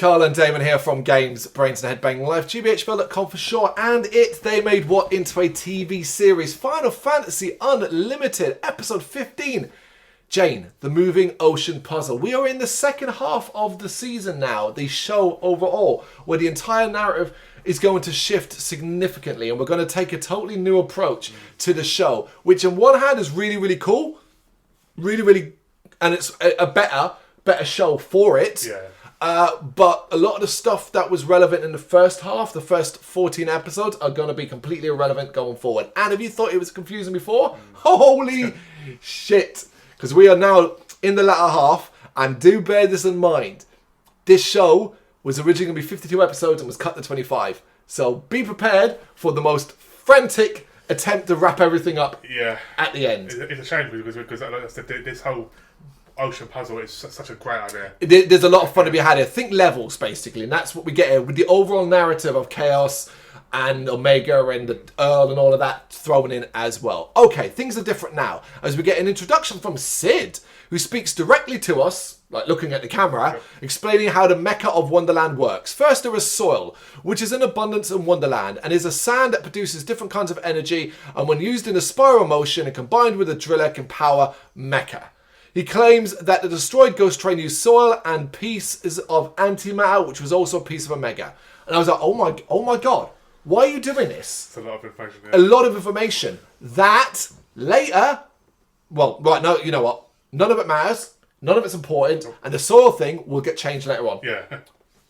Carl and Damon here from Brrraains A Head-Banging Life, gbhblofficial for short, and they made what into a TV series, Final Fantasy Unlimited, episode 15, Jane, the Moving Ocean Puzzle. We are in the second half of the season now, the show overall, where the entire narrative is going to shift significantly, and we're going to take a totally new approach to the show, which on one hand is really, really cool, really, and it's a better show for it. Yeah. But a lot of the stuff that was relevant in the first half, the first 14 episodes, are going to be completely irrelevant going forward. And if you thought it was confusing before, holy shit. Because we are now in the latter half, and do bear this in mind. This show was originally going to be 52 episodes and was cut to 25. So be prepared for the most frantic attempt to wrap everything up at the end. It's a shame because like I said, this whole ocean puzzle is such a great idea. There's a lot of fun to be had here. Think levels, basically, and that's what we get here with the overall narrative of Chaos and Omega and the Earl and all of that thrown in as well. Okay, things are different now as we get an introduction from Sid, who speaks directly to us, like looking at the camera, explaining how the Mecca of Wonderland works. First, there is soil, which is in abundance in Wonderland and is a sand that produces different kinds of energy, and when used in a spiral motion and combined with a driller can power Mecca. He claims that the destroyed Ghost Train used soil and pieces of antimatter, which was also a piece of Omega. And I was like, oh my god, why are you doing this? It's a lot of information. A lot of information. That later, well, right now, you know what? None of it matters. None of it's important. And the soil thing will get changed later on. Yeah.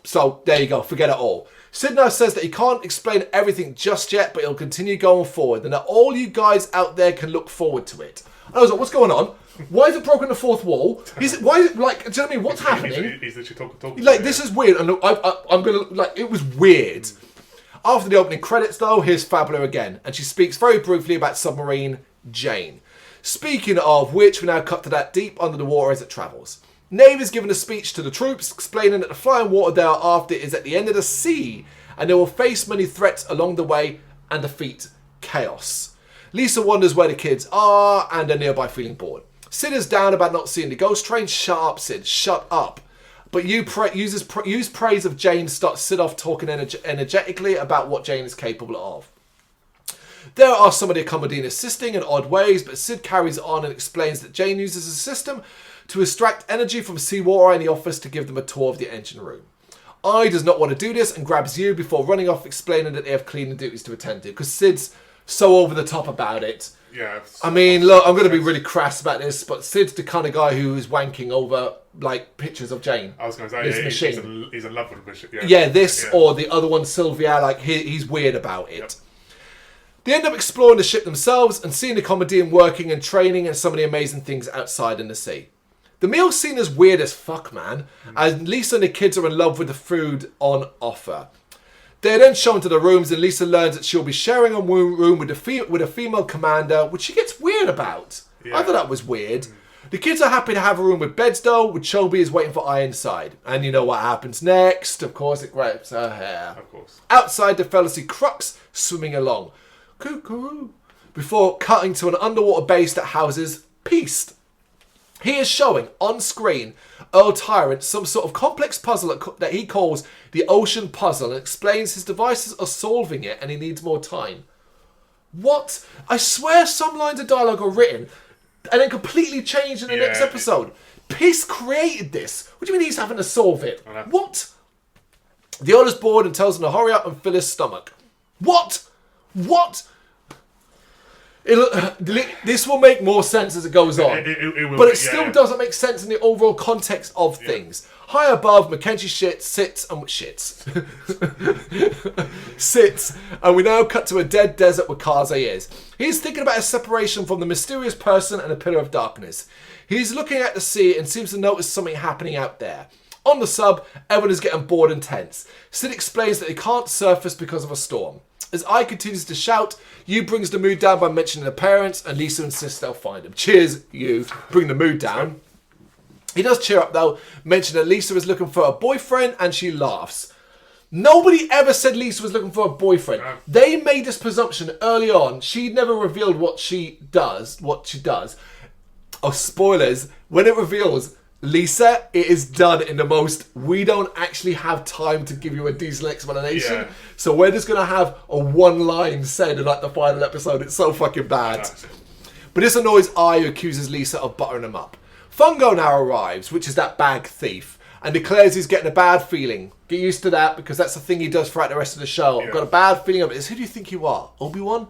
So there you go. Forget it all. Sid now says that he can't explain everything just yet, but he'll continue going forward, and that all you guys out there can look forward to it. And I was like, what's going on? Why is it broken the fourth wall? Why is it like? Do you know what I mean? What's happening? He's literally talking. Like, this is weird, and I'm gonna like. It was weird. After the opening credits, though, here's Fabula again, and she speaks very briefly about submarine Jane. Speaking of which, we now cut to that deep under the water as it travels. Nave is giving a speech to the troops, explaining that the flying water they are after is at the end of the sea, and they will face many threats along the way and defeat Chaos. Lisa wonders where the kids are, and they're nearby feeling bored. Sid is down about not seeing the Ghost Train. Shut up, Sid. Shut up. But use praise of Jane starts Sid off talking energetically about what Jane is capable of. There are some of the Commodine assisting in odd ways, but Sid carries on and explains that Jane uses a system to extract energy from seawater in the office to give them a tour of the engine room. I does not want to do this and grabs you before running off, explaining that they have cleaning duties to attend to, because Sid's so over the top about it. Yeah. I mean, look, I'm going to be really crass about this, but Sid's the kind of guy who is wanking over like pictures of Jane. I was going to say, this machine. He's in love with the machine. Yeah, this or the other one, Sylvia. Like he's weird about it. Yep. They end up exploring the ship themselves and seeing the Commodine working and training and some of the amazing things outside in the sea. The meal scene is weird as fuck, man. And Lisa and the kids are in love with the food on offer. They're then shown to the rooms, and Lisa learns that she'll be sharing a room with a female commander, which she gets weird about. Yeah. I thought that was weird. The kids are happy to have a room with beds, though, with Chobi is waiting for Ironside. And you know what happens next? Of course, it grabs her hair. Of course. Outside, the fellas see Crux swimming along. Cuckoo. Before cutting to an underwater base that houses Peace. He is showing, on screen, Earl Tyrant some sort of complex puzzle that he calls the Ocean Puzzle and explains his devices are solving it and he needs more time. What? I swear some lines of dialogue are written and then completely changed in the next episode. Peace created this. What do you mean he's having to solve it? What? The Earl is bored and tells him to hurry up and fill his stomach. What? What? This will make more sense as it goes on, but it still doesn't make sense in the overall context of things. High above, Mackenzie sits, and we now cut to a dead desert where Kaze is. He's thinking about his separation from the mysterious person and the pillar of darkness. He's looking at the sea and seems to notice something happening out there. On the sub, everyone is getting bored and tense. Sid explains that they can't surface because of a storm. As I continues to shout, you brings the mood down by mentioning the parents, and Lisa insists they'll find him. Cheers, you. Bring the mood down. He does cheer up, though, mention that Lisa is looking for a boyfriend, and she laughs. Nobody ever said Lisa was looking for a boyfriend. No. They made this presumption early on. She never revealed what she does. Oh, spoilers. When it reveals, Lisa, it is done in the most, we don't actually have time to give you a decent explanation. Yeah. So we're just going to have a one line said in like the final episode. It's so fucking bad. But this annoys I, who accuses Lisa of buttering him up. Fungo now arrives, which is that bag thief, and declares he's getting a bad feeling. Get used to that, because that's the thing he does throughout the rest of the show. Yeah. I've got a bad feeling of it. Who do you think you are? Obi-Wan?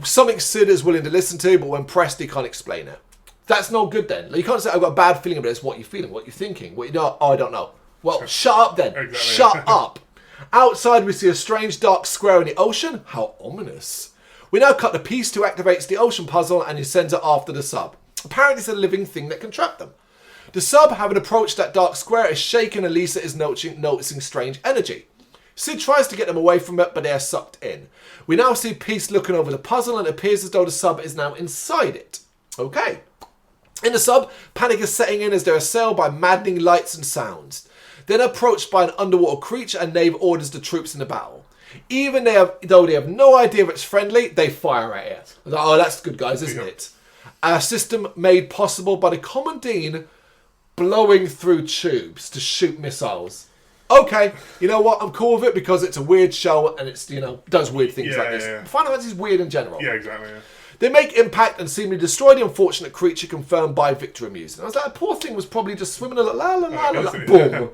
Something Sid is willing to listen to, but when pressed, he can't explain it. That's no good then. Like, you can't say, I've got a bad feeling about it. It's what you're feeling, what you're thinking. What you know, oh, I don't know. Well, shut up then. Exactly. Shut up. Outside, we see a strange dark square in the ocean. How ominous. We now cut the piece who activates the ocean puzzle, and he sends it after the sub. Apparently, it's a living thing that can trap them. The sub, having approached that dark square, is shaken, and Lisa is noticing strange energy. Sid tries to get them away from it, but they are sucked in. We now see Peace looking over the puzzle, and it appears as though the sub is now inside it. Okay. In the sub, panic is setting in as they're assailed by maddening lights and sounds. Then approached by an underwater creature, and Nave orders the troops in the battle. Even though they have no idea if it's friendly, they fire at it. Like, oh, that's good, guys, isn't it? A system made possible by the Commandine blowing through tubes to shoot missiles. Okay, you know what? I'm cool with it because it's a weird show and it's, does weird things like this. Yeah. Final Fantasy is weird in general. Yeah, exactly. Yeah. They make impact and seemingly destroy the unfortunate creature, confirmed by Victor Amusing. I was like, the poor thing was probably just swimming a la la la la la. Boom.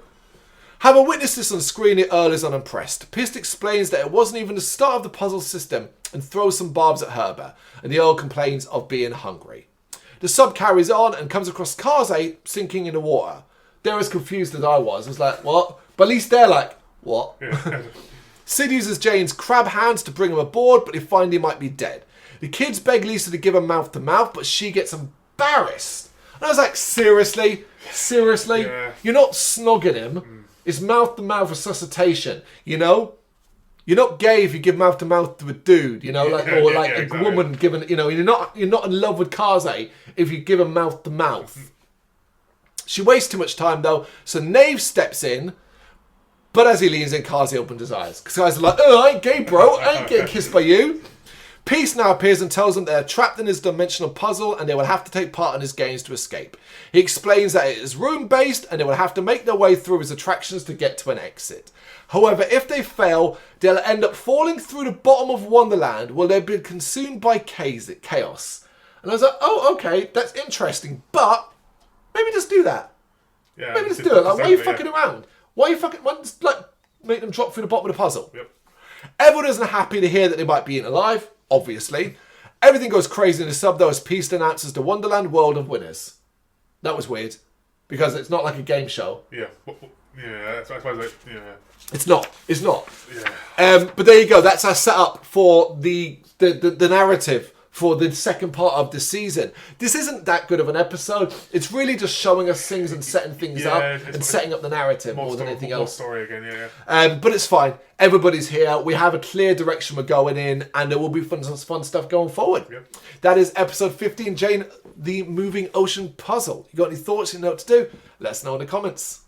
Having witnessed this on screen, the Earl is unimpressed. Pist explains that it wasn't even the start of the puzzle system and throws some barbs at Herbert, and the Earl complains of being hungry. The sub carries on and comes across Kaze sinking in the water. They're as confused as I was. I was like, what? But at least they're like, what? Yeah. Sid uses Jane's crab hands to bring him aboard, but they find he might be dead. The kids beg Lisa to give him mouth-to-mouth, but she gets embarrassed. And I was like, seriously? Seriously? Yeah. You're not snogging him. It's mouth-to-mouth resuscitation, You're not gay if you give mouth-to-mouth to a dude, a exactly. woman giving, you're not in love with Kaze if you give him mouth-to-mouth. She wastes too much time, though, so Nave steps in, but as he leans in, Kaze opens his eyes. Because guys are like, oh, I ain't gay, bro. I ain't getting kissed by you. Peace now appears and tells them they're trapped in his dimensional puzzle and they will have to take part in his games to escape. He explains that it is room-based and they will have to make their way through his attractions to get to an exit. However, if they fail, they'll end up falling through the bottom of Wonderland where they'll be consumed by chaos. And I was like, oh, okay, that's interesting, but maybe just do that. Yeah, Maybe just do it. Like, why are you fucking around? Why just, make them drop through the bottom of the puzzle? Yep. Everyone isn't happy to hear that they might be eaten alive, obviously. Everything goes crazy in the sub, though, as Peace announces the Wonderland World of Winners. That was weird, because it's not like a game show. Yeah. Yeah, I suppose, yeah. It's not. Yeah. But there you go. That's our setup for the narrative for the second part of the season. This isn't that good of an episode. It's really just showing us things and setting things up and setting up the narrative more than anything else. More story again, yeah. But it's fine. Everybody's here. We have a clear direction we're going in, and there will be fun stuff going forward. Yep. That is episode 15, Jane, the Moving Ocean Puzzle. You got any thoughts? You know what to do? Let us know in the comments.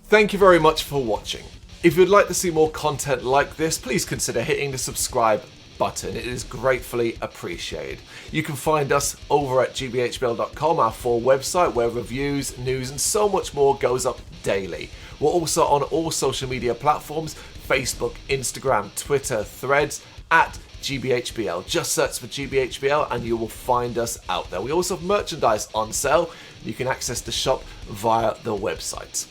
Thank you very much for watching. If you'd like to see more content like this, please consider hitting the subscribe button. It is gratefully appreciated. You can find us over at gbhbl.com, our full website where reviews, news and so much more goes up daily. We're also on all social media platforms, Facebook, Instagram, Twitter, Threads, at gbhbl. Just search for gbhbl and you will find us out there. We also have merchandise on sale. You can access the shop via the website.